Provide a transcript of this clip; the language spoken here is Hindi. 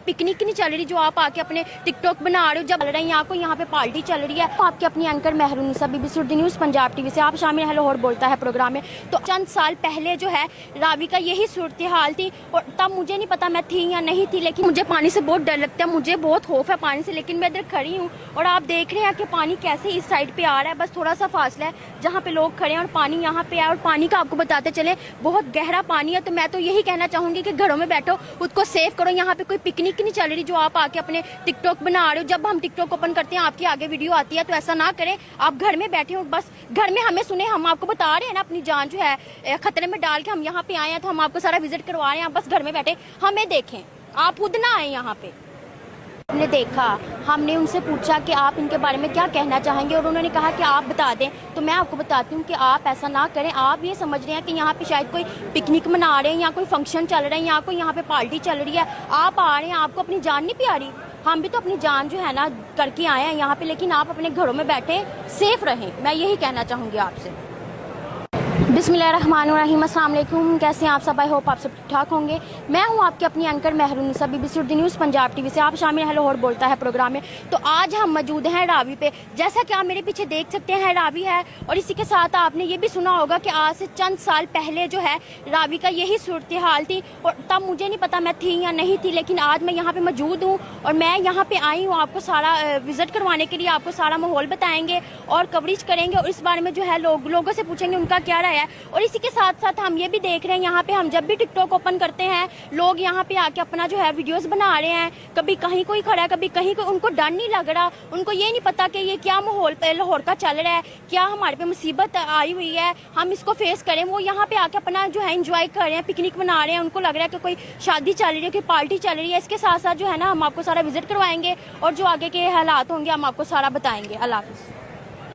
पिकनिक नहीं चल रही जो आप आके अपने टिकटॉक बना रहे हो। जब चल रहे हैं आपको यहाँ पे पार्टी चल रही है। तो आपके अपनी anchor Mehrunnisa BBC Urdu news Punjab TV से आप शामिल है लाहौर बोलता है प्रोग्राम में। तो चंद साल पहले जो है रावी का यही सूरत हाल थी और तब मुझे नहीं पता मैं थी या नहीं थी, लेकिन मुझे पानी से बहुत डर लगता है, मुझे बहुत खौफ है पानी से। लेकिन मैं इधर खड़ी हूँ और आप देख रहे हैं कि पानी कैसे इस साइड पे आ रहा है, बस थोड़ा सा फासला है जहाँ पे लोग खड़े हैं और पानी यहाँ पे है। और पानी का आपको बताते चले बहुत गहरा पानी है। तो मैं तो यही कहना चाहूंगी कि घरों में बैठो, खुद को सेव करो। यहाँ पे कोई पिकनिक नहीं चल रही जो आप आके अपने टिकटॉक बना रहे हो। जब हम टिकटॉक ओपन करते हैं आपके आगे वीडियो आती है, तो ऐसा ना करें। आप घर में बैठे हो, बस घर में हमें सुने, हम आपको बता रहे हैं ना अपनी जान जो है खतरे में डाल के हम यहाँ पे आए हैं, तो हम आपको सारा विजिट करवा रहे हैं। आप बस घर में बैठे हमें देखें, आप खुद ना आए यहाँ पे। हमने देखा, हमने उनसे पूछा कि आप इनके बारे में क्या कहना चाहेंगे और उन्होंने कहा कि आप बता दें। तो मैं आपको बताती हूँ कि आप ऐसा ना करें। आप ये समझ रहे हैं कि यहाँ पे शायद कोई पिकनिक मना रहे हैं या कोई फंक्शन चल रहा है या कोई यहाँ पे पार्टी चल रही है। आप आ रहे हैं, आपको अपनी जान नहीं प्यारी? हम भी तो अपनी जान जो है ना करके आए हैं यहाँ पे, लेकिन आप अपने घरों में बैठे सेफ रहें, मैं यही कहना चाहूँगी आपसे। बिस्मिल्लाहिर्रहमानिर्रहीम, अस्सलाम वालेकुम। कैसे हैं आप सब? आई होप आप सब ठीक ठाक होंगे। मैं हूं आपके अपनी anchor Mehrunnisa BBC Urdu news Punjab TV से आप शामिल है लाहौर बोलता है प्रोग्राम में। तो आज हम मौजूद हैं रावी पे। जैसा कि आप मेरे पीछे देख सकते हैं रावी है, और इसी के साथ आपने ये भी सुना होगा कि आज से चंद साल पहले जो है रावी का यही सूरत हाल थी और तब मुझे नहीं पता मैं थी या नहीं थी, लेकिन आज मैं यहाँ पे मौजूद हूँ और मैं यहाँ पे आई हूँ आपको सारा विजिट करवाने के लिए। आपको सारा माहौल बताएंगे और कवरेज करेंगे और इस बारे में जो है लोगों से पूछेंगे उनका क्या राय है। और इसी के साथ साथ हम ये भी देख रहे हैं यहाँ पे हम जब भी टिकटॉक ओपन करते हैं, लोग यहाँ पे आके अपना जो है वीडियोस बना रहे हैं। कभी कहीं कोई खड़ा है, कभी कहीं कोई, उनको डर नहीं लग रहा, उनको ये नहीं पता कि ये क्या माहौल लाहौर का चल रहा है, क्या हमारे पे मुसीबत आई हुई है, हम इसको फेस करें। वो यहाँ पे आके अपना जो है एंजॉय कर रहे हैं, पिकनिक मना रहे हैं। उनको लग रहा है कि कोई शादी चल रही है, कोई पार्टी चल रही है। इसके साथ साथ जो है ना हम आपको सारा विजिट करवाएंगे और जो आगे के हालात होंगे हम आपको सारा बताएंगे। अल्लाह हाफिज़।